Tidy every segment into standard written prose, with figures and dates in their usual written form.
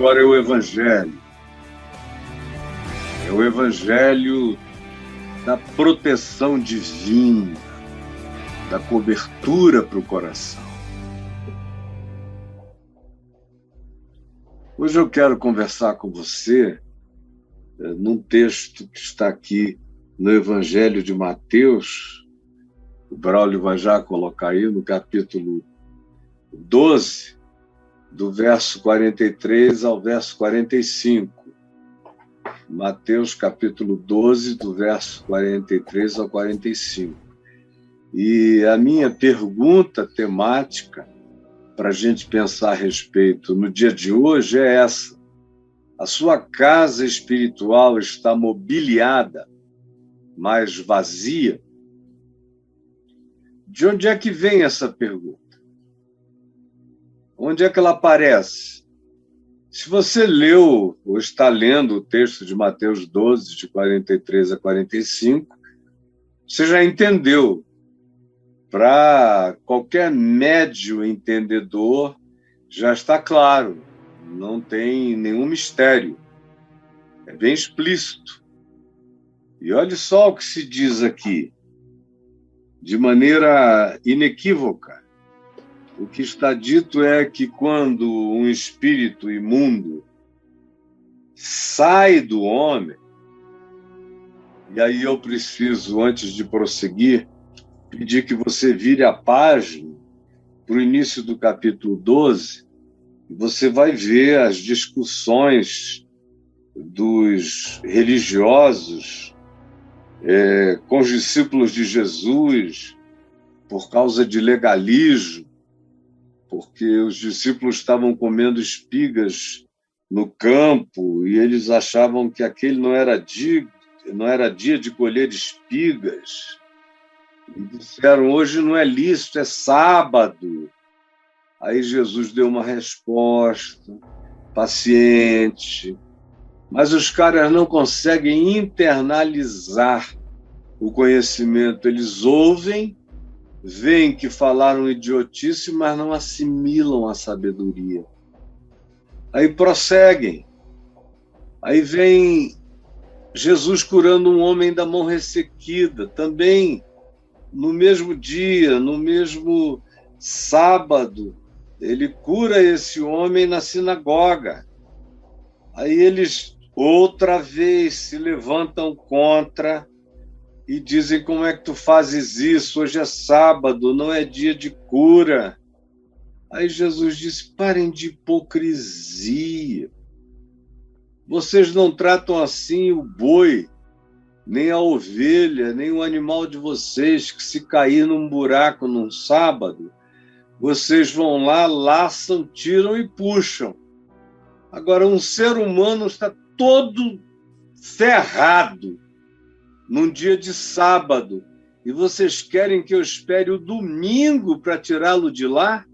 agora é o Evangelho. É o Evangelho da proteção divina, da cobertura para o coração. Hoje eu quero conversar com você num texto que está aqui no Evangelho de Mateus. O Braulio vai já colocar aí no capítulo 12, do verso 43 ao verso 45. Mateus, capítulo 12, do verso 43 ao 45. E a minha pergunta temática para a gente pensar a respeito no dia de hoje é essa: a sua casa espiritual está mobiliada, mas vazia? De onde é que vem essa pergunta? Onde é que ela aparece? Se você leu ou está lendo o texto de Mateus 12, de 43 a 45, você já entendeu. Para qualquer médio entendedor, já está claro, não tem nenhum mistério, é bem explícito. E olhe só o que se diz aqui, de maneira inequívoca. O que está dito é que quando um espírito imundo sai do homem, e aí eu preciso, antes de prosseguir, pedir que você vire a página para o início do capítulo 12, e você vai ver as discussões dos religiosos com os discípulos de Jesus por causa de legalismo, porque os discípulos estavam comendo espigas no campo e eles achavam que aquele não era dia de colher espigas. E disseram, hoje não é lícito, é sábado. Aí Jesus deu uma resposta paciente, mas os caras não conseguem internalizar o conhecimento. Eles ouvem, veem que falaram idiotice, mas não assimilam a sabedoria. Aí prosseguem. Aí vem Jesus curando um homem da mão ressequida, também no mesmo dia, no mesmo sábado, ele cura esse homem na sinagoga. Aí eles outra vez se levantam contra e dizem, como é que tu fazes isso? Hoje é sábado, não é dia de cura. Aí Jesus disse, parem de hipocrisia. Vocês não tratam assim o boi, nem a ovelha, nem o animal de vocês, que se cair num buraco num sábado, vocês vão lá, laçam, tiram e puxam. Agora, um ser humano está todo ferrado num dia de sábado, e vocês querem que eu espere o domingo para tirá-lo de lá?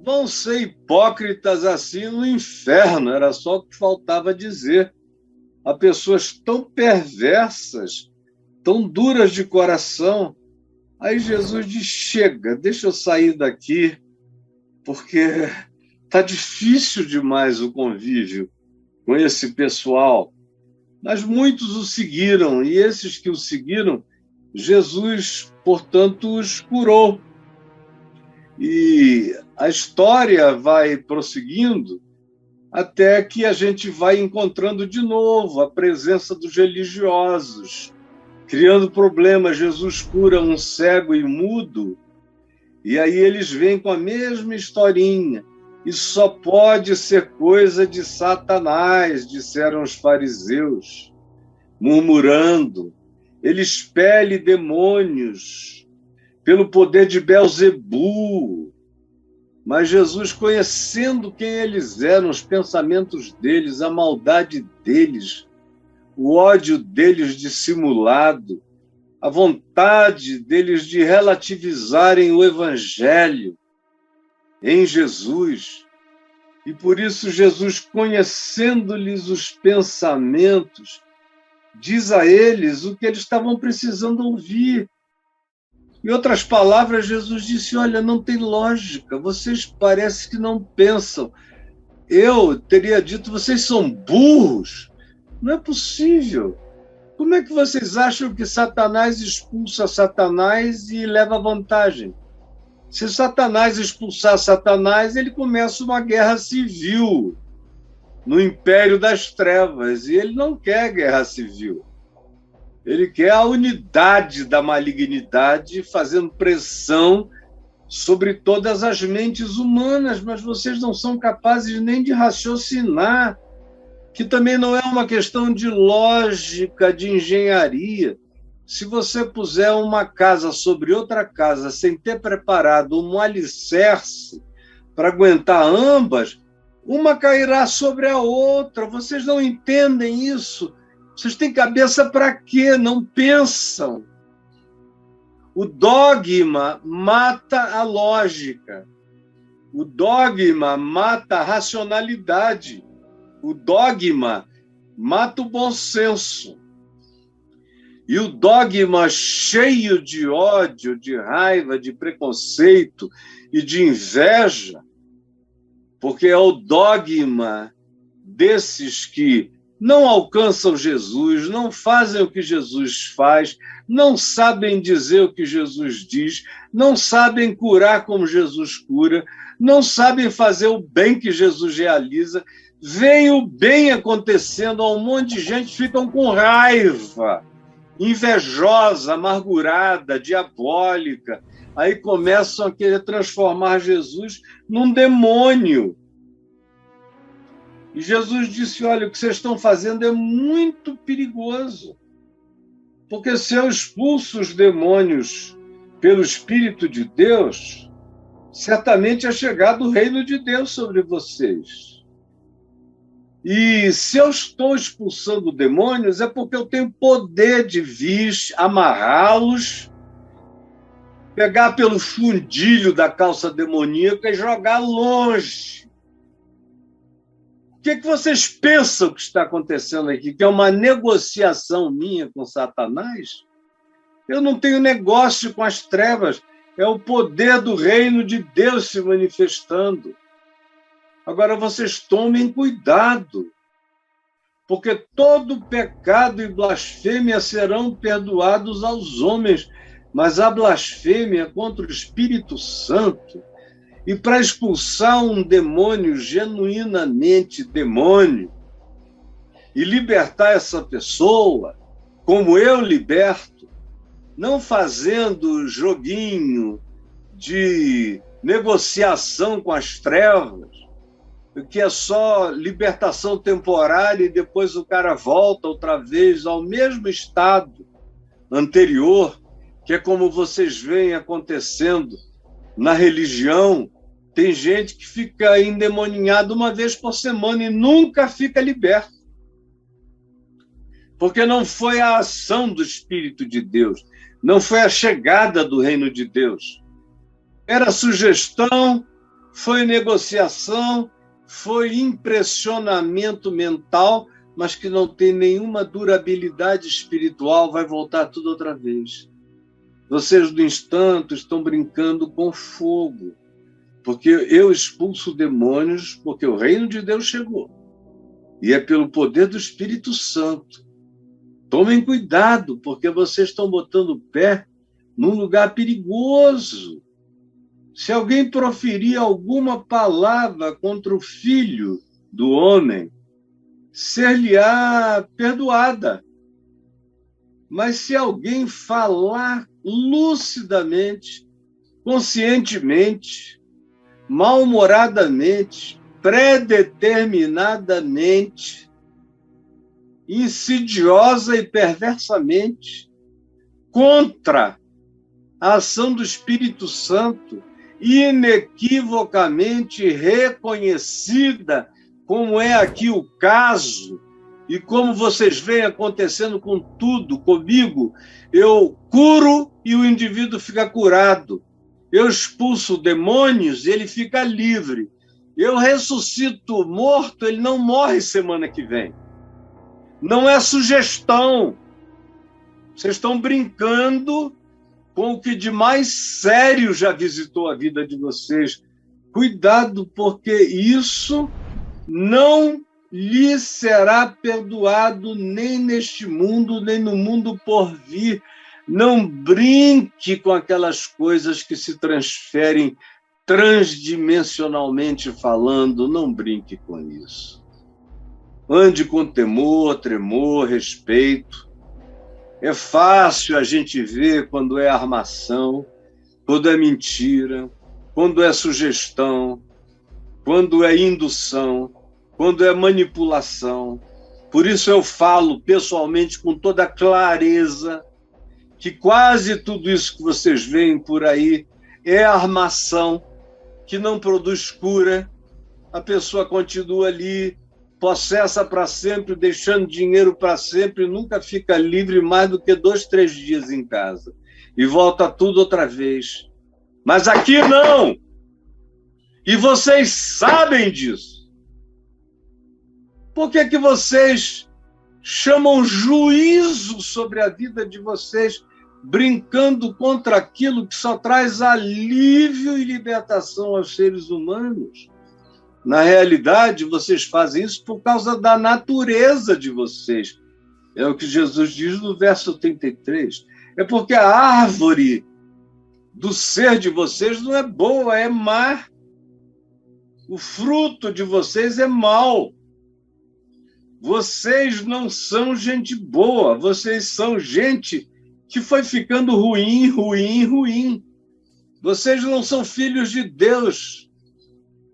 Vão ser hipócritas assim no inferno, era só o que faltava dizer. Há pessoas tão perversas, tão duras de coração. Aí Jesus diz, chega, deixa eu sair daqui, porque está difícil demais o convívio com esse pessoal. Mas muitos o seguiram, e esses que o seguiram, Jesus, portanto, os curou. E a história vai prosseguindo até que a gente vai encontrando de novo a presença dos religiosos, criando problemas. Jesus cura um cego e mudo, e aí eles vêm com a mesma historinha. Isso só pode ser coisa de Satanás, disseram os fariseus, murmurando. Ele expele demônios pelo poder de Belzebu. Mas Jesus, conhecendo quem eles eram, os pensamentos deles, a maldade deles, o ódio deles dissimulado, a vontade deles de relativizarem o Evangelho em Jesus. E por isso Jesus, conhecendo-lhes os pensamentos, diz a eles o que eles estavam precisando ouvir. Em outras palavras, Jesus disse, olha, não tem lógica, vocês parecem que não pensam. eu teria dito, vocês são burros. Não é possível. Como é que vocês acham que Satanás expulsa Satanás e leva vantagem? Se Satanás expulsar Satanás, ele começa uma guerra civil no império das trevas, e ele não quer guerra civil. Ele quer a unidade da malignidade, fazendo pressão sobre todas as mentes humanas, mas vocês não são capazes nem de raciocinar, que também não é uma questão de lógica, de engenharia. Se você puser uma casa sobre outra casa sem ter preparado um alicerce para aguentar ambas, uma cairá sobre a outra. Vocês não entendem isso. Vocês têm cabeça para quê? Não pensam. O dogma mata a lógica. O dogma mata a racionalidade. O dogma mata o bom senso. E o dogma cheio de ódio, de raiva, de preconceito e de inveja, porque é o dogma desses que não alcançam Jesus, não fazem o que Jesus faz, não sabem dizer o que Jesus diz, não sabem curar como Jesus cura, não sabem fazer o bem que Jesus realiza, veem o bem acontecendo, um monte de gente ficam com raiva, invejosa, amargurada, diabólica, aí começam a querer transformar Jesus num demônio. E Jesus disse, olha, o que vocês estão fazendo é muito perigoso, porque se eu expulso os demônios pelo Espírito de Deus, certamente é chegado o reino de Deus sobre vocês. E se eu estou expulsando demônios, é porque eu tenho poder de vir amarrá-los, pegar pelo fundilho da calça demoníaca e jogar longe. O que vocês pensam que está acontecendo aqui? Que é uma negociação minha com Satanás? Eu não tenho negócio com as trevas, é o poder do reino de Deus se manifestando. Agora vocês tomem cuidado, porque todo pecado e blasfêmia serão perdoados aos homens, mas a blasfêmia contra o Espírito Santo, e para expulsar um demônio genuinamente demônio e libertar essa pessoa, como eu liberto, não fazendo joguinho de negociação com as trevas, que é só libertação temporária e depois o cara volta outra vez ao mesmo estado anterior, que é como vocês veem acontecendo na religião. Tem gente que fica endemoninhado uma vez por semana e nunca fica liberto. Porque não foi a ação do Espírito de Deus, não foi a chegada do reino de Deus. Era sugestão, foi negociação, foi impressionamento mental, mas que não tem nenhuma durabilidade espiritual, vai voltar tudo outra vez. Vocês, no instante, estão brincando com fogo, porque eu expulso demônios, porque o reino de Deus chegou. E é pelo poder do Espírito Santo. Tomem cuidado, porque vocês estão botando o pé num lugar perigoso. Se alguém proferir alguma palavra contra o Filho do homem, ser-lhe-á perdoada. Mas se alguém falar lucidamente, conscientemente, mal-humoradamente, predeterminadamente, insidiosa e perversamente, contra a ação do Espírito Santo, inequivocamente reconhecida, como é aqui o caso, e como vocês veem acontecendo com tudo, comigo, eu curo e o indivíduo fica curado. Eu expulso demônios e ele fica livre. Eu ressuscito morto, ele não morre semana que vem. Não é sugestão. Vocês estão brincando com o que de mais sério já visitou a vida de vocês. Cuidado, porque isso não lhe será perdoado nem neste mundo, nem no mundo por vir. Não brinque com aquelas coisas que se transferem transdimensionalmente falando, não brinque com isso. Ande com temor, tremor, respeito. É fácil a gente ver quando é armação, quando é mentira, quando é sugestão, quando é indução, quando é manipulação. Por isso eu falo pessoalmente com toda clareza que quase tudo isso que vocês veem por aí é armação, que não produz cura. A pessoa continua ali, possessa para sempre, deixando dinheiro para sempre, nunca fica livre mais do que 2, 3 dias em casa. E volta tudo outra vez. Mas aqui não! E vocês sabem disso. Por que vocês chamam juízo sobre a vida de vocês, brincando contra aquilo que só traz alívio e libertação aos seres humanos? Na realidade, vocês fazem isso por causa da natureza de vocês. É o que Jesus diz no verso 33. É porque a árvore do ser de vocês não é boa, é má. O fruto de vocês é mau. Vocês não são gente boa, vocês são gente que foi ficando ruim, ruim, ruim. Vocês não são filhos de Deus.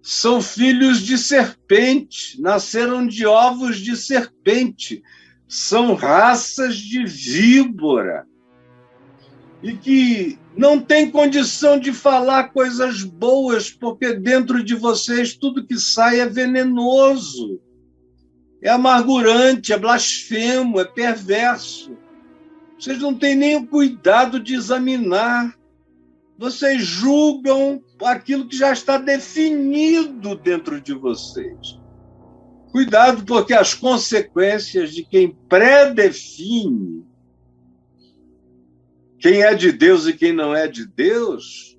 São filhos de serpente, nasceram de ovos de serpente, são raças de víbora, e que não tem condição de falar coisas boas, porque dentro de vocês tudo que sai é venenoso, é amargurante, é blasfemo, é perverso. Vocês não têm nem o cuidado de examinar. Vocês julgam aquilo que já está definido dentro de vocês. Cuidado, porque as consequências de quem predefine quem é de Deus e quem não é de Deus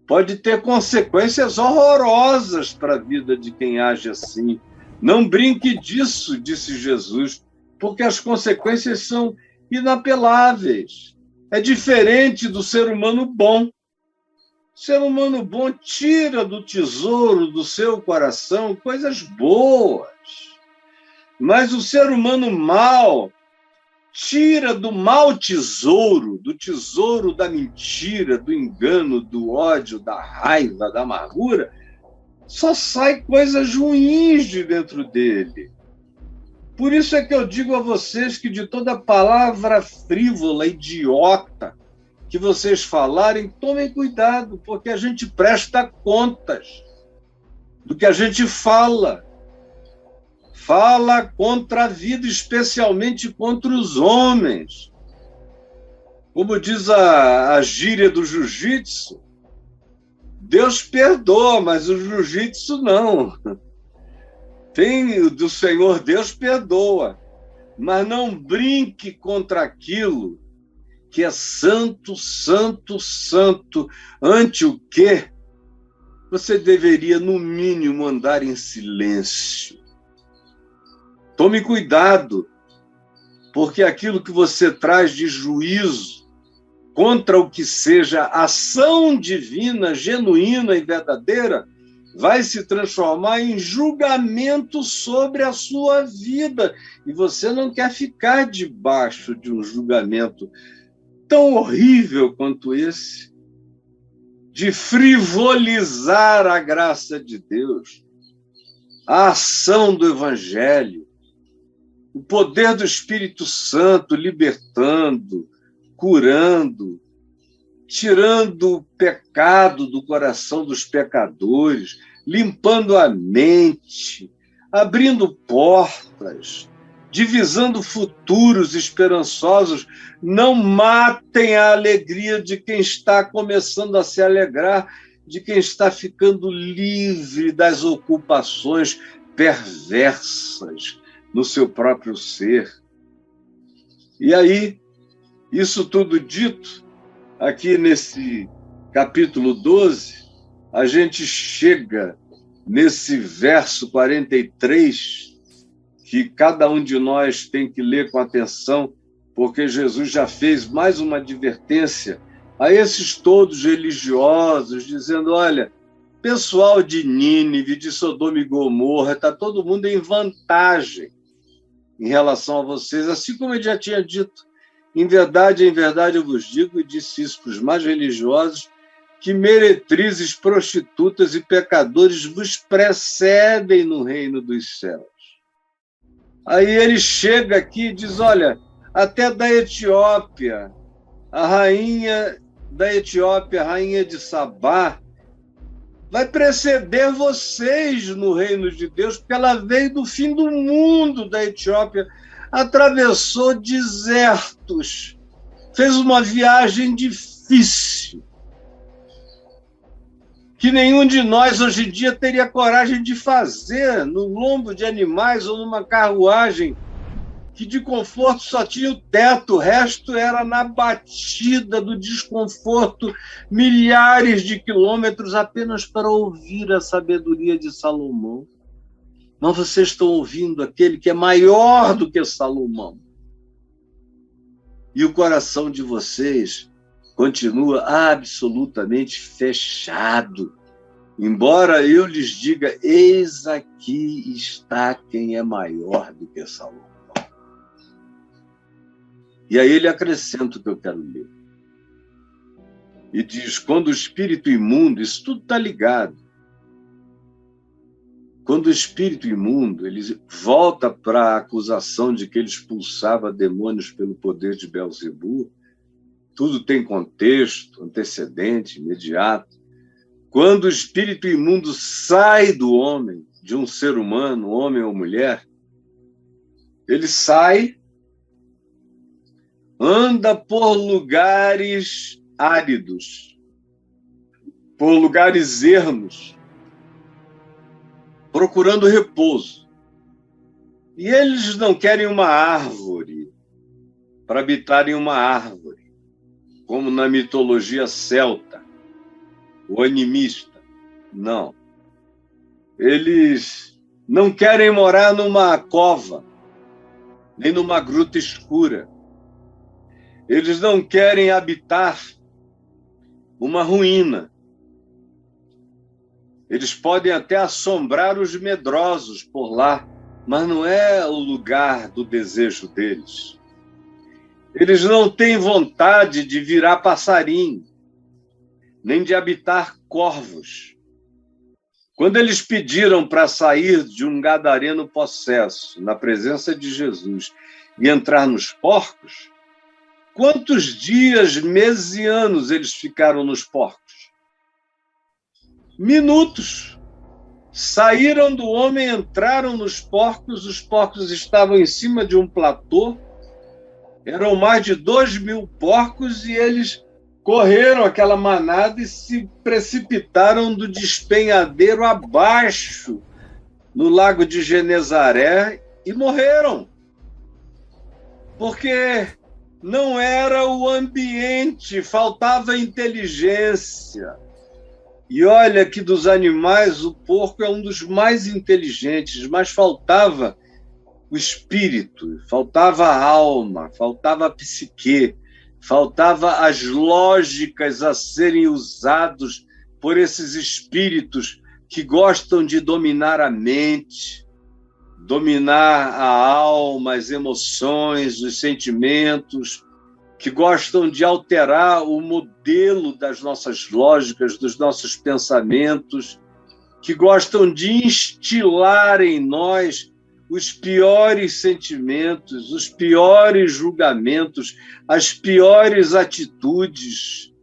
pode ter consequências horrorosas para a vida de quem age assim. Não brinque disso, disse Jesus, porque as consequências são inapeláveis. É diferente do ser humano bom. O ser humano bom tira do tesouro do seu coração coisas boas. Mas o ser humano mau tira do mau tesouro, do tesouro da mentira, do engano, do ódio, da raiva, da amargura, só sai coisas ruins de dentro dele. Por isso é que eu digo a vocês que de toda palavra frívola, idiota, que vocês falarem, tomem cuidado, porque a gente presta contas do que a gente fala. Fala contra a vida, especialmente contra os homens. Como diz a gíria do jiu-jitsu, Deus perdoa, mas o jiu-jitsu não. Tem do Senhor, Deus perdoa, mas não brinque contra aquilo que é santo, santo, santo, ante o que você deveria, no mínimo, andar em silêncio. Tome cuidado, porque aquilo que você traz de juízo contra o que seja ação divina, genuína e verdadeira, vai se transformar em julgamento sobre a sua vida. E você não quer ficar debaixo de um julgamento tão horrível quanto esse, de frivolizar a graça de Deus, a ação do Evangelho, o poder do Espírito Santo libertando, curando, tirando o pecado do coração dos pecadores, limpando a mente, abrindo portas, divisando futuros esperançosos. Não matem a alegria de quem está começando a se alegrar, de quem está ficando livre das ocupações perversas no seu próprio ser. E aí, isso tudo dito, aqui nesse capítulo 12, a gente chega nesse verso 43, que cada um de nós tem que ler com atenção, porque Jesus já fez mais uma advertência a esses todos religiosos, dizendo: olha, pessoal de Nínive, de Sodoma e Gomorra, está todo mundo em vantagem em relação a vocês, assim como ele já tinha dito. Em verdade eu vos digo, e disse isso para os mais religiosos, que meretrizes, prostitutas e pecadores vos precedem no reino dos céus. Aí ele chega aqui e diz: olha, até da Etiópia, a rainha da Etiópia, a rainha de Sabá, vai preceder vocês no reino de Deus, porque ela veio do fim do mundo da Etiópia, atravessou desertos, fez uma viagem difícil, que nenhum de nós hoje em dia teria coragem de fazer, no lombo de animais ou numa carruagem, que de conforto só tinha o teto, o resto era na batida do desconforto, milhares de quilômetros apenas para ouvir a sabedoria de Salomão. Mas vocês estão ouvindo aquele que é maior do que Salomão. E o coração de vocês continua absolutamente fechado. Embora eu lhes diga: eis aqui está quem é maior do que Salomão. E aí ele acrescenta o que eu quero ler. E diz: quando o espírito imundo, isso tudo está ligado. Quando o espírito imundo ele volta para a acusação de que ele expulsava demônios pelo poder de Belzebu, tudo tem contexto, antecedente, imediato. Quando o espírito imundo sai do homem, de um ser humano, homem ou mulher, ele sai, anda por lugares áridos, por lugares ermos, procurando repouso. E eles não querem uma árvore para habitar em uma árvore, como na mitologia celta, o animista. Não. Eles não querem morar numa cova, nem numa gruta escura. Eles não querem habitar uma ruína. Eles podem até assombrar os medrosos por lá, mas não é o lugar do desejo deles. Eles não têm vontade de virar passarinho, nem de habitar corvos. Quando eles pediram para sair de um gadareno possesso, na presença de Jesus, e entrar nos porcos, quantos dias, meses e anos eles ficaram nos porcos? Minutos. Saíram do homem, entraram nos porcos, os porcos estavam em cima de um platô, eram mais de 2.000 porcos e eles correram aquela manada e se precipitaram do despenhadeiro abaixo, no lago de Genezaré, e morreram. Porque não era o ambiente, faltava inteligência. E olha que dos animais, o porco é um dos mais inteligentes, mas faltava o espírito, faltava a alma, faltava a psique, faltava as lógicas a serem usados por esses espíritos que gostam de dominar a mente, dominar a alma, as emoções, os sentimentos, que gostam de alterar o modelo das nossas lógicas, dos nossos pensamentos, que gostam de instilar em nós os piores sentimentos, os piores julgamentos, as piores atitudes,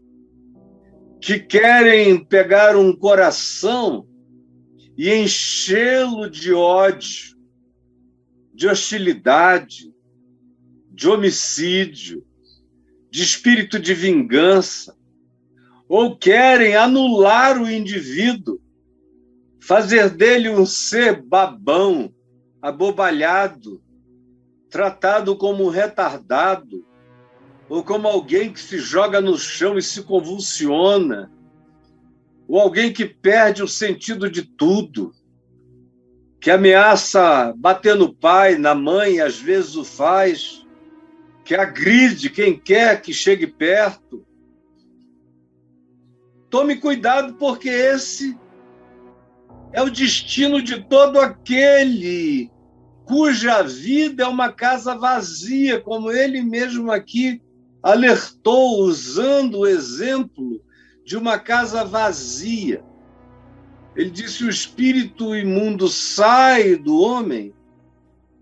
que querem pegar um coração e enchê-lo de ódio, de hostilidade, de homicídio, de espírito de vingança, ou querem anular o indivíduo, fazer dele um ser babão, abobalhado, tratado como um retardado, ou como alguém que se joga no chão e se convulsiona, ou alguém que perde o sentido de tudo, que ameaça bater no pai, na mãe, às vezes o faz, que agride quem quer que chegue perto. Tome cuidado, porque esse é o destino de todo aquele cuja vida é uma casa vazia, como ele mesmo aqui alertou, usando o exemplo de uma casa vazia. Ele disse: o espírito imundo sai do homem.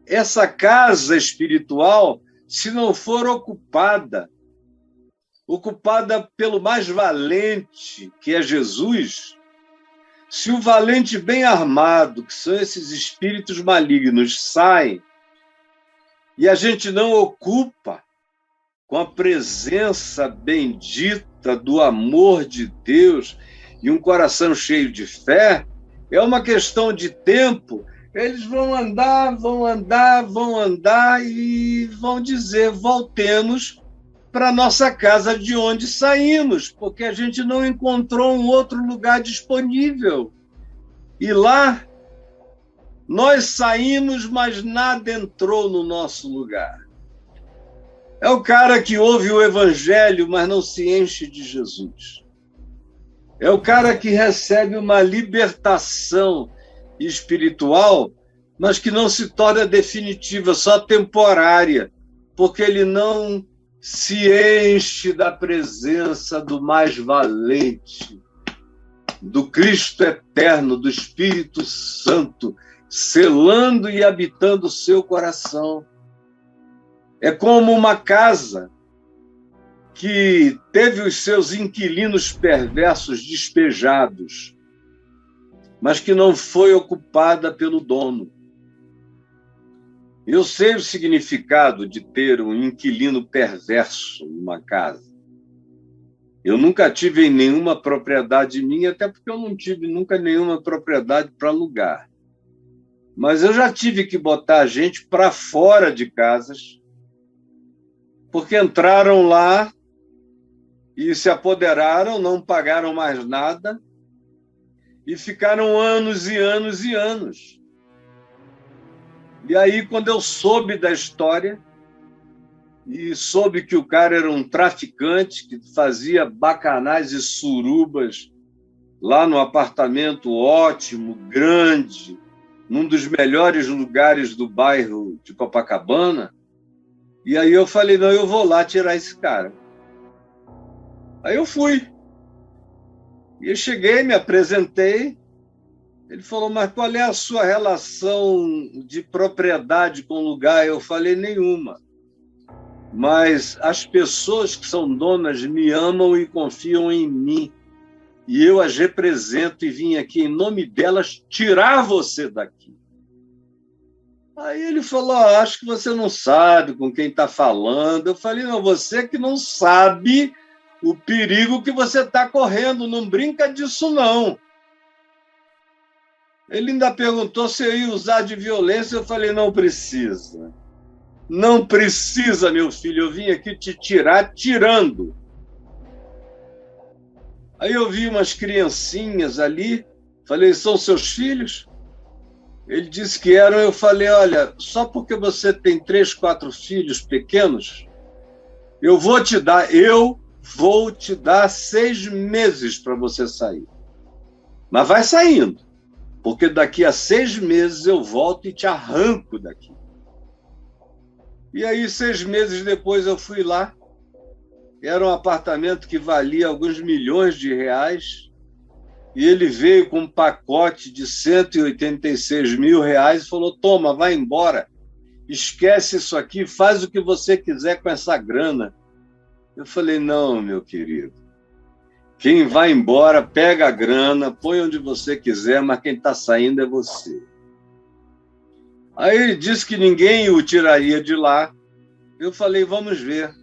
Essa casa espiritual, se não for ocupada pelo mais valente, que é Jesus, se o valente bem armado, que são esses espíritos malignos, saem e a gente não ocupa com a presença bendita do amor de Deus e um coração cheio de fé, é uma questão de tempo. Eles vão andar e vão dizer: voltemos para a nossa casa de onde saímos, porque a gente não encontrou um outro lugar disponível. E lá nós saímos, mas nada entrou no nosso lugar. É o cara que ouve o evangelho, mas não se enche de Jesus. É o cara que recebe uma libertação espiritual, mas que não se torna definitiva, só temporária, porque ele não se enche da presença do mais valente, do Cristo eterno, do Espírito Santo, selando e habitando o seu coração. É como uma casa que teve os seus inquilinos perversos despejados, mas que não foi ocupada pelo dono. Eu sei o significado de ter um inquilino perverso numa casa. Eu nunca tive em nenhuma propriedade minha, até porque eu não tive nunca nenhuma propriedade para alugar. Mas eu já tive que botar a gente para fora de casas, porque entraram lá e se apoderaram, não pagaram mais nada e ficaram anos e anos e anos. E aí, quando eu soube da história e soube que o cara era um traficante que fazia bacanais e surubas lá no apartamento ótimo, grande, num dos melhores lugares do bairro de Copacabana, e aí eu falei: não, eu vou lá tirar esse cara. Aí eu fui. E eu cheguei, me apresentei. Ele falou: mas qual é a sua relação de propriedade com o lugar? Eu falei: nenhuma. Mas as pessoas que são donas me amam e confiam em mim. E eu as represento e vim aqui em nome delas tirar você daqui. Aí ele falou: acho que você não sabe com quem está falando. Eu falei: não, você que não sabe o perigo que você está correndo, não brinca disso, não. Ele ainda perguntou se eu ia usar de violência. Eu falei: não precisa. Não precisa, meu filho. Eu vim aqui te tirar tirando. Aí eu vi umas criancinhas ali. Falei: são seus filhos? Ele disse que eram. Eu falei: olha, só porque você tem 3, 4 filhos pequenos, eu vou te dar 6 meses para você sair. Mas vai saindo, porque daqui a 6 meses eu volto e te arranco daqui. E aí, 6 meses depois, eu fui lá. Era um apartamento que valia alguns milhões de reais. E ele veio com um pacote de 186 mil reais e falou: toma, vai embora. Esquece isso aqui, faz o que você quiser com essa grana. Eu falei: não, meu querido. Quem vai embora, pega a grana, põe onde você quiser, mas quem está saindo é você. Aí ele disse que ninguém o tiraria de lá. Eu falei: vamos ver.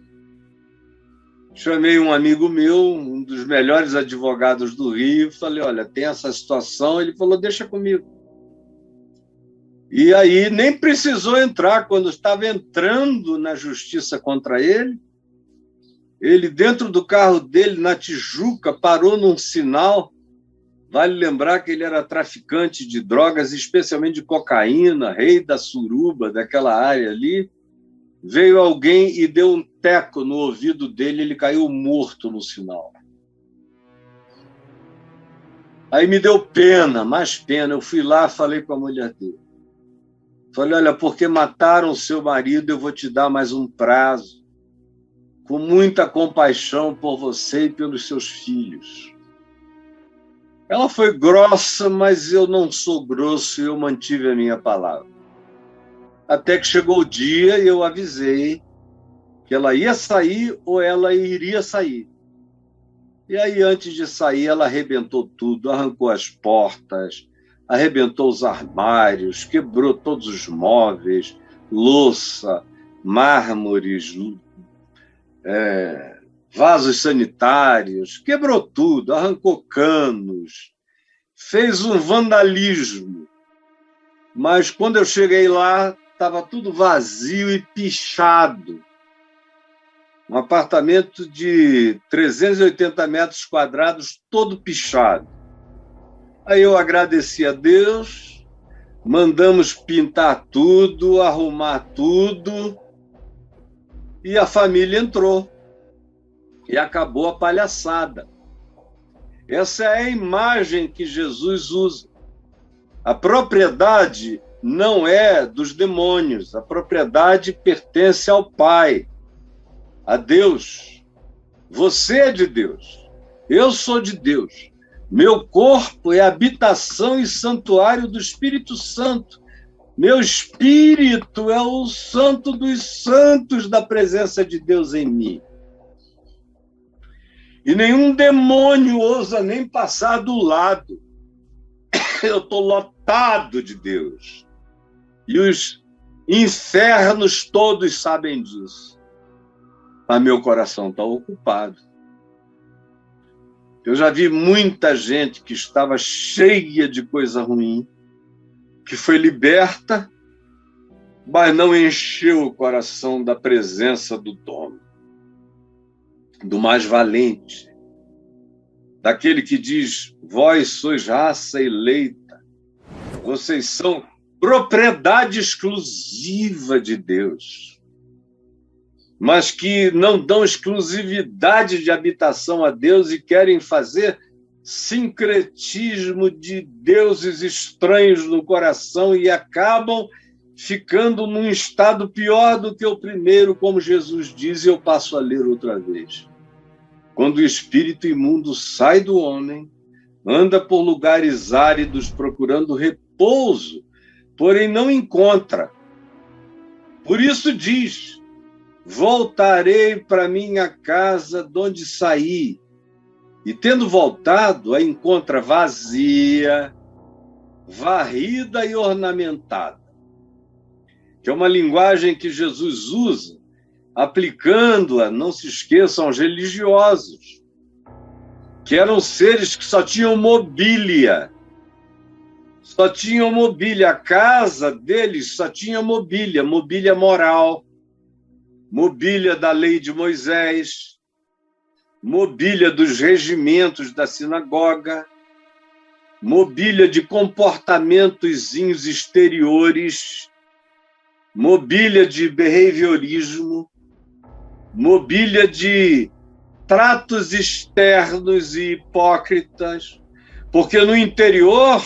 Chamei um amigo meu, um dos melhores advogados do Rio, falei: olha, tem essa situação. Ele falou: deixa comigo. E aí nem precisou entrar. Quando estava entrando na justiça contra ele, dentro do carro dele, na Tijuca, parou num sinal Vale lembrar que ele era traficante de drogas, especialmente de cocaína, rei da suruba, daquela área ali. Veio alguém e deu um teco no ouvido dele, ele caiu morto no sinal. Aí me deu pena, mais pena. Eu fui lá, falei com a mulher dele. Falei, olha, porque mataram o seu marido, eu vou te dar mais um prazo, com muita compaixão por você e pelos seus filhos. Ela foi grossa, mas eu não sou grosso e eu mantive a minha palavra. Até que chegou o dia e eu avisei que ela ia sair ou ela iria sair. E aí, antes de sair, ela arrebentou tudo, arrancou as portas, arrebentou os armários, quebrou todos os móveis, louça, mármores, vasos sanitários, quebrou tudo, arrancou canos, fez um vandalismo. Mas quando eu cheguei lá, estava tudo vazio e pichado. Um apartamento de 380 metros quadrados, todo pichado. Aí eu agradeci a Deus, mandamos pintar tudo, arrumar tudo, e a família entrou. E acabou a palhaçada. Essa é a imagem que Jesus usa. A propriedade não é dos demônios, a propriedade pertence ao Pai, a Deus. Você é de Deus, eu sou de Deus. Meu corpo é habitação e santuário do Espírito Santo. Meu espírito é o santo dos santos da presença de Deus em mim. E nenhum demônio ousa nem passar do lado. Eu estou lotado de Deus. E os infernos todos sabem disso. Mas meu coração está ocupado. Eu já vi muita gente que estava cheia de coisa ruim, que foi liberta, mas não encheu o coração da presença do dono, do mais valente, daquele que diz, vós sois raça eleita, vocês são propriedade exclusiva de Deus, mas que não dão exclusividade de habitação a Deus e querem fazer sincretismo de deuses estranhos no coração e acabam ficando num estado pior do que o primeiro, como Jesus diz, e eu passo a ler outra vez. Quando o espírito imundo sai do homem, anda por lugares áridos procurando repouso, porém não encontra. Por isso diz, voltarei para minha casa de onde saí, e tendo voltado, a encontra vazia, varrida e ornamentada. Que é uma linguagem que Jesus usa, aplicando-a, não se esqueçam, aos religiosos, que eram seres que só tinham mobília. Só tinham mobília. A casa deles só tinha mobília, mobília moral, mobília da lei de Moisés, mobília dos regimentos da sinagoga, mobília de comportamentozinhos exteriores, mobília de behaviorismo, mobília de tratos externos e hipócritas, porque no interior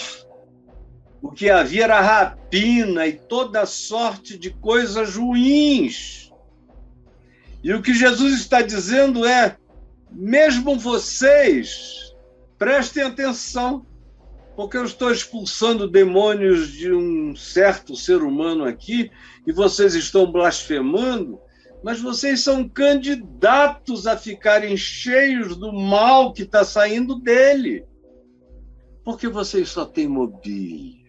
o que havia era rapina e toda sorte de coisas ruins. E o que Jesus está dizendo é, mesmo vocês, prestem atenção, porque eu estou expulsando demônios de um certo ser humano aqui, e vocês estão blasfemando, mas vocês são candidatos a ficarem cheios do mal que está saindo dele. Porque vocês só têm mobília.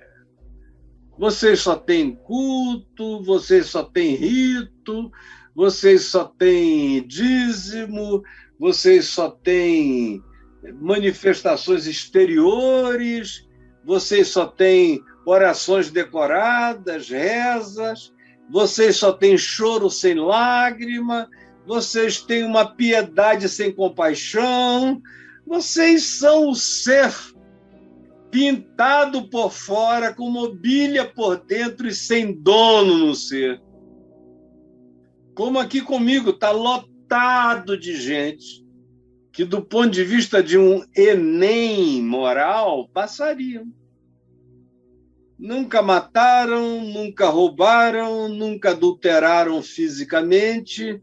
Vocês só têm culto, vocês só têm rito, vocês só têm dízimo, vocês só têm manifestações exteriores, vocês só têm orações decoradas, rezas, vocês só têm choro sem lágrima, vocês têm uma piedade sem compaixão, vocês são o ser pintado por fora, com mobília por dentro e sem dono no ser. Como aqui comigo, está lotado de gente que, do ponto de vista de um Enem moral, passariam. Nunca mataram, nunca roubaram, nunca adulteraram fisicamente,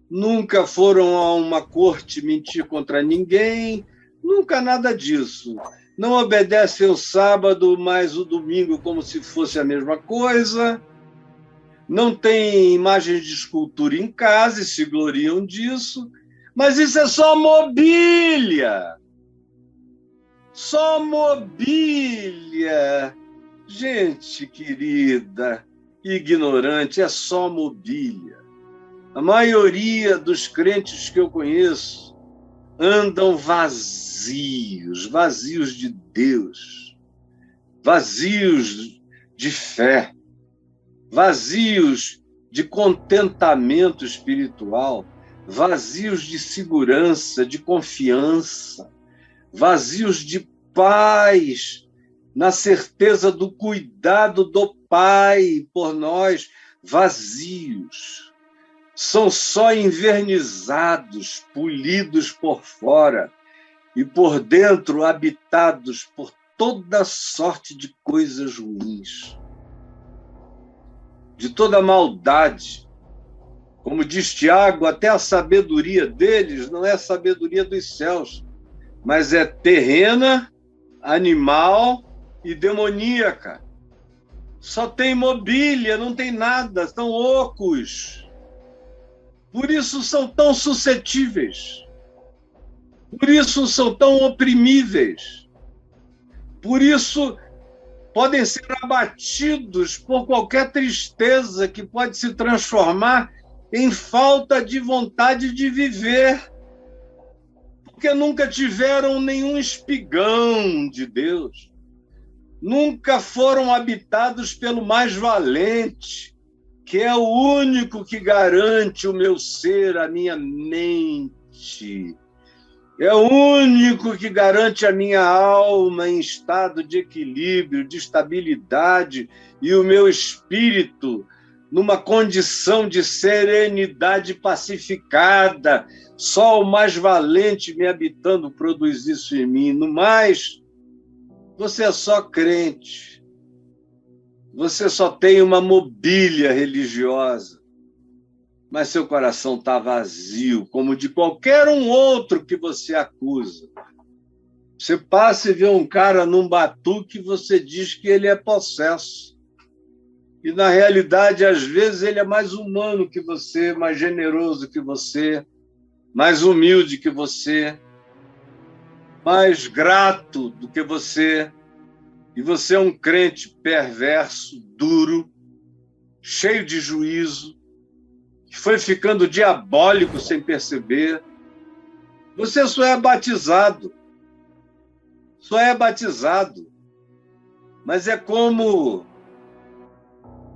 nunca foram a uma corte mentir contra ninguém, nunca nada disso. Não obedecem o sábado, mas o domingo como se fosse a mesma coisa. Não tem imagens de escultura em casa e se gloriam disso. Mas isso é só mobília. Só mobília. Gente querida, ignorante, é só mobília. A maioria dos crentes que eu conheço andam vazios, vazios de Deus, vazios de fé, vazios de contentamento espiritual, vazios de segurança, de confiança, vazios de paz, na certeza do cuidado do Pai por nós, vazios. São só envernizados, polidos por fora e por dentro habitados por toda sorte de coisas ruins, de toda maldade. Como diz Tiago, até a sabedoria deles não é a sabedoria dos céus, mas é terrena, animal e demoníaca. Só tem mobília, não tem nada, estão ocos. Por isso são tão suscetíveis. Por isso são tão oprimíveis. Por isso podem ser abatidos por qualquer tristeza que pode se transformar em falta de vontade de viver. Porque nunca tiveram nenhum espigão de Deus. Nunca foram habitados pelo mais valente, que é o único que garante o meu ser, a minha mente. É o único que garante a minha alma em estado de equilíbrio, de estabilidade, e o meu espírito numa condição de serenidade pacificada. Só o mais valente me habitando produz isso em mim. No mais, você é só crente. Você só tem uma mobília religiosa. Mas seu coração está vazio, como de qualquer um outro que você acusa. Você passa e vê um cara num batuque e você diz que ele é possesso. E, na realidade, às vezes, ele é mais humano que você, mais generoso que você, mais humilde que você, mais grato do que você. E você é um crente perverso, duro, cheio de juízo, que foi ficando diabólico sem perceber. Você só é batizado. Só é batizado. Mas é como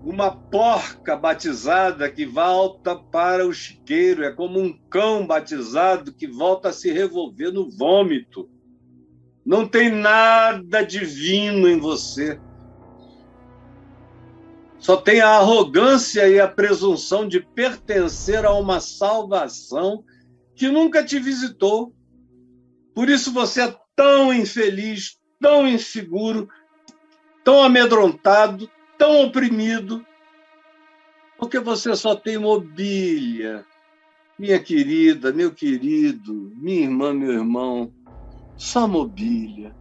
uma porca batizada que volta para o chiqueiro. É como um cão batizado que volta a se revolver no vômito. Não tem nada divino em você. Só tem a arrogância e a presunção de pertencer a uma salvação que nunca te visitou. Por isso você é tão infeliz, tão inseguro, tão amedrontado, tão oprimido, porque você só tem mobília. Minha querida, meu querido, minha irmã, meu irmão, só mobília.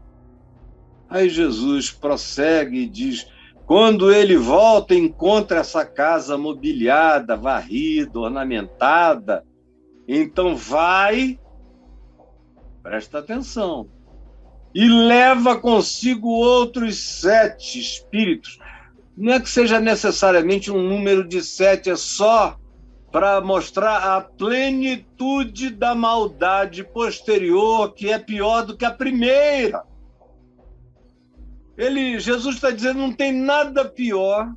Aí Jesus prossegue e diz: quando ele volta e encontra essa casa mobiliada, varrida, ornamentada, então vai, presta atenção, e leva consigo outros 7 espíritos. Não é que seja necessariamente um número de 7, é só para mostrar a plenitude da maldade posterior, que é pior do que a primeira. Jesus está dizendo, não tem nada pior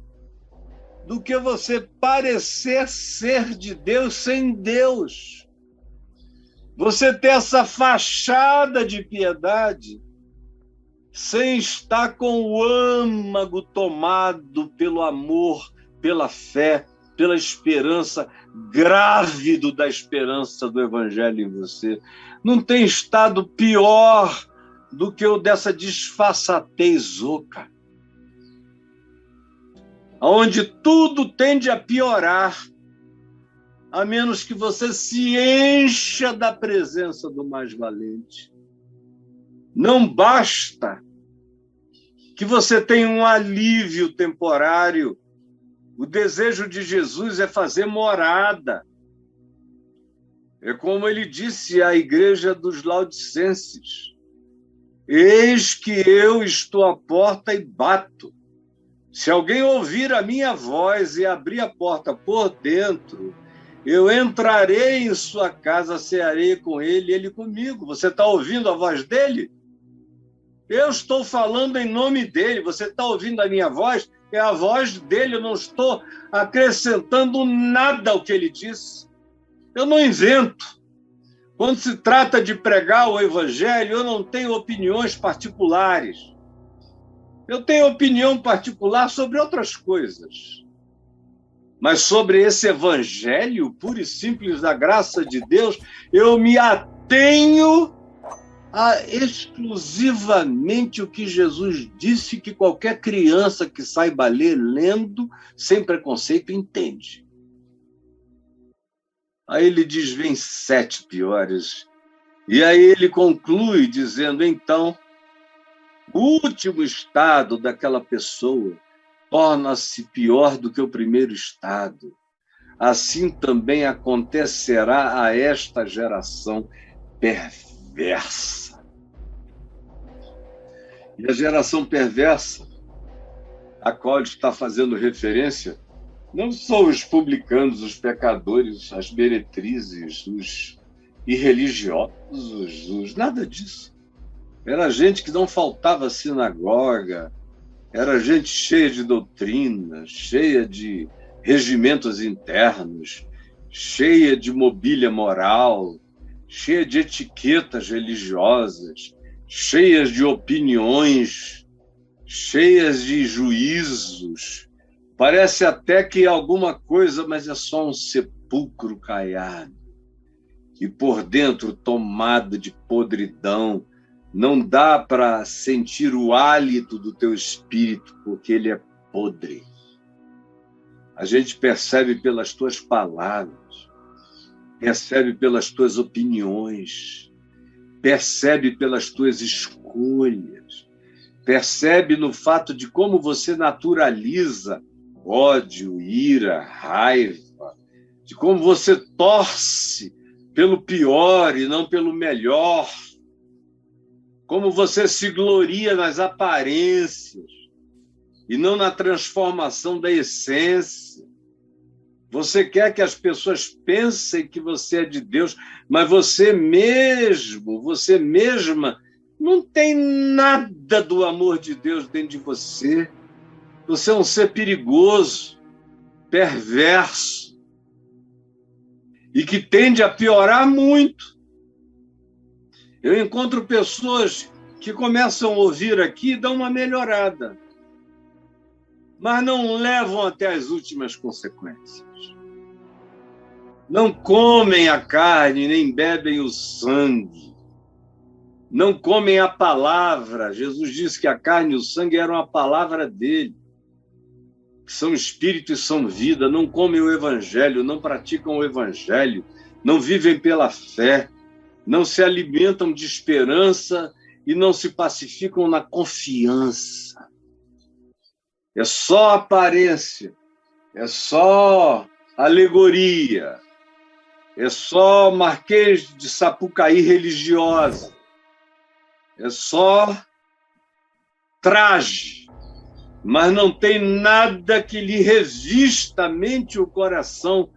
do que você parecer ser de Deus sem Deus. Você ter essa fachada de piedade, sem estar com o âmago tomado pelo amor, pela fé, pela esperança, grávido da esperança do Evangelho em você. Não tem estado pior do que o dessa disfarçatez oca, onde tudo tende a piorar, a menos que você se encha da presença do mais valente. Não basta que você tenha um alívio temporário. O desejo de Jesus é fazer morada. É como ele disse à igreja dos Laodicenses: eis que eu estou à porta e bato. Se alguém ouvir a minha voz e abrir a porta por dentro, eu entrarei em sua casa, cearei com ele e ele comigo. Você está ouvindo a voz dele? Eu estou falando em nome dele. Você está ouvindo a minha voz? É a voz dele. Eu não estou acrescentando nada ao que ele disse. Eu não invento. Quando se trata de pregar o evangelho, eu não tenho opiniões particulares. Eu tenho opinião particular sobre outras coisas. Mas sobre esse evangelho puro e simples da graça de Deus, eu me atenho a exclusivamente o que Jesus disse que qualquer criança que saiba ler, lendo, sem preconceito, entende. Aí ele diz, vem 7 piores. E aí ele conclui dizendo, então, o último estado daquela pessoa torna-se pior do que o primeiro estado. Assim também acontecerá a esta geração perversa. E a geração perversa, a qual ele está fazendo referência, não são os publicanos, os pecadores, as meretrizes, os irreligiosos, nada disso. Era gente que não faltava sinagoga, era gente cheia de doutrina, cheia de regimentos internos, cheia de mobília moral, cheia de etiquetas religiosas, cheias de opiniões, cheias de juízos. Parece até que é alguma coisa, mas é só um sepulcro caiado. E por dentro tomado de podridão, não dá para sentir o hálito do teu espírito, porque ele é podre. A gente percebe pelas tuas palavras, percebe pelas tuas opiniões, percebe pelas tuas escolhas, percebe no fato de como você naturaliza ódio, ira, raiva, de como você torce pelo pior e não pelo melhor, como você se gloria nas aparências e não na transformação da essência. Você quer que as pessoas pensem que você é de Deus, mas você mesmo, você mesma, não tem nada do amor de Deus dentro de você. Você é um ser perigoso, perverso, e que tende a piorar muito. Eu encontro pessoas que começam a ouvir aqui e dão uma melhorada, mas não levam até as últimas consequências. Não comem a carne, nem bebem o sangue. Não comem a palavra. Jesus disse que a carne e o sangue eram a palavra dele. São espírito e são vida. Não comem o evangelho, não praticam o evangelho, não vivem pela fé, não se alimentam de esperança e não se pacificam na confiança. É só aparência, é só alegoria, é só Marquês de Sapucaí religiosa, é só traje, mas não tem nada que lhe revista a mente e o coração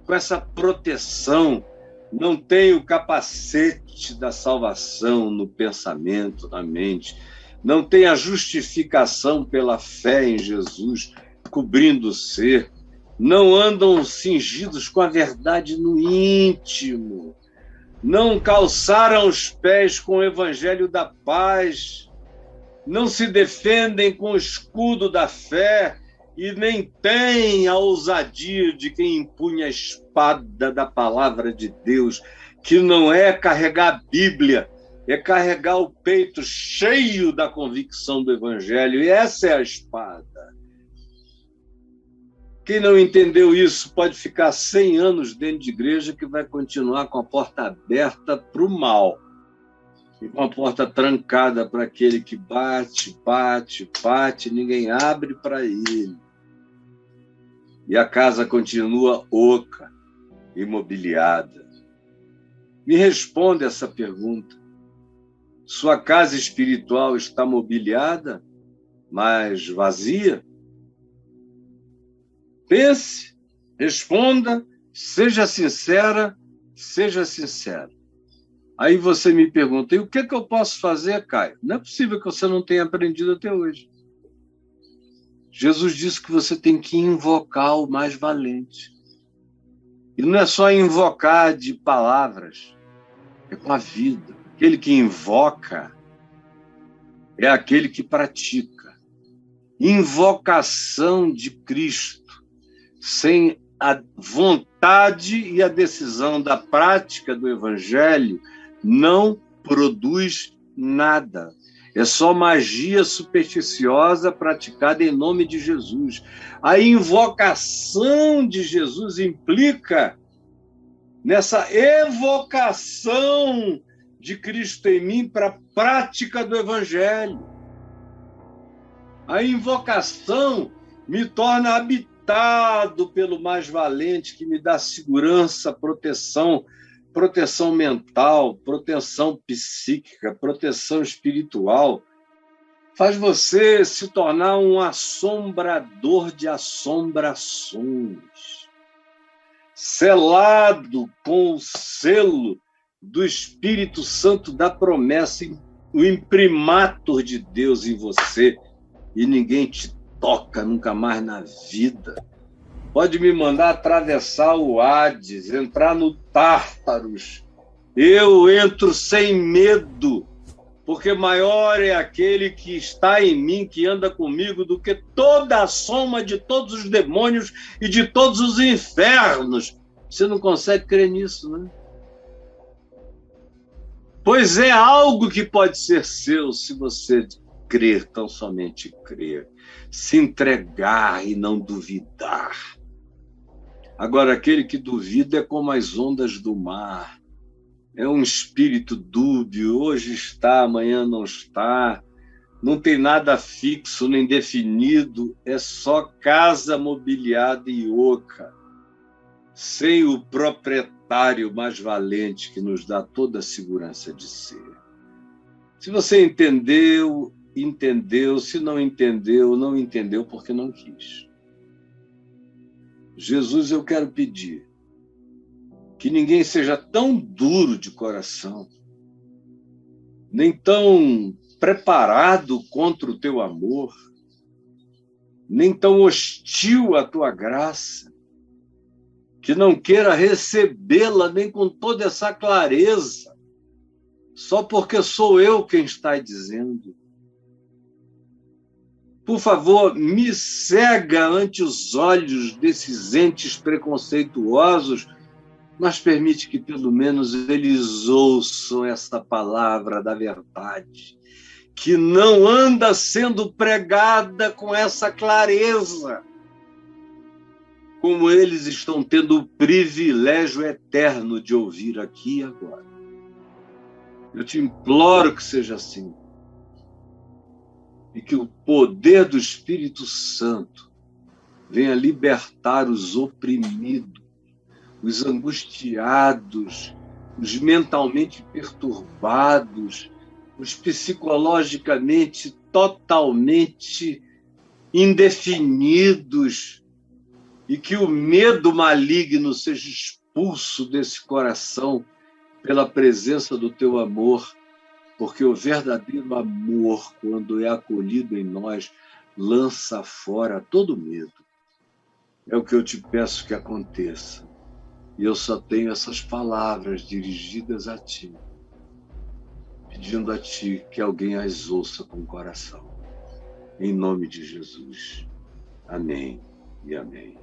com essa proteção. Não tem o capacete da salvação no pensamento, na mente. Não tem a justificação pela fé em Jesus cobrindo o ser. Não andam cingidos com a verdade no íntimo. Não calçaram os pés com o evangelho da paz. não se defendem com o escudo da fé e nem têm a ousadia de quem empunha a espada da palavra de Deus, que não é carregar a Bíblia, é carregar o peito cheio da convicção do Evangelho, e essa é a espada. Quem não entendeu isso pode ficar 100 anos dentro de igreja que vai continuar com a porta aberta para o mal e com a porta trancada para aquele que bate, ninguém abre para ele. E a casa continua oca, imobiliada. Me responde essa pergunta. Sua casa espiritual está mobiliada, mas vazia? Pense, responda, seja sincera, seja sincero. Aí você me pergunta, e o que eu posso fazer, Caio? Não é possível que você não tenha aprendido até hoje. Jesus disse que você tem que invocar o mais valente. E não é só invocar de palavras, é com a vida. Aquele que invoca é aquele que pratica. Invocação de Cristo, sem a vontade e a decisão da prática do Evangelho, não produz nada. É só magia supersticiosa praticada em nome de Jesus. A invocação de Jesus implica nessa evocação de Cristo em mim para a prática do Evangelho. A invocação me torna habitado pelo mais valente, que me dá segurança, proteção mental, proteção psíquica, proteção espiritual. Faz você se tornar um assombrador de assombrações, selado com o selo do Espírito Santo da promessa, o imprimatur de Deus em você, e ninguém te toca nunca mais na vida. Pode me mandar atravessar o Hades, entrar no Tártaros. Eu entro sem medo, porque maior é aquele que está em mim, que anda comigo, do que toda a soma de todos os demônios e de todos os infernos. Você não consegue crer nisso, né? Pois é algo que pode ser seu se você crer, tão somente crer, se entregar e não duvidar. Agora, aquele que duvida é como as ondas do mar. É um espírito dúbio, hoje está, amanhã não está, não tem nada fixo nem definido, é só casa mobiliada e oca, sem o proprietário mais valente que nos dá toda a segurança de ser. Se você entendeu, entendeu, se não entendeu, não entendeu porque não quis. Jesus, eu quero pedir que ninguém seja tão duro de coração, nem tão preparado contra o teu amor, nem tão hostil à tua graça, que não queira recebê-la nem com toda essa clareza, só porque sou eu quem está dizendo. Por favor, me cega ante os olhos desses entes preconceituosos, mas permite que pelo menos eles ouçam essa palavra da verdade, que não anda sendo pregada com essa clareza, como eles estão tendo o privilégio eterno de ouvir aqui e agora. Eu te imploro que seja assim. E que o poder do Espírito Santo venha libertar os oprimidos, os angustiados, os mentalmente perturbados, os psicologicamente totalmente indefinidos, e que o medo maligno seja expulso desse coração pela presença do teu amor, porque o verdadeiro amor, quando é acolhido em nós, lança fora todo medo. É o que eu te peço que aconteça. E eu só tenho essas palavras dirigidas a ti, pedindo a Ti que alguém as ouça com o coração. Em nome de Jesus. Amém e amém.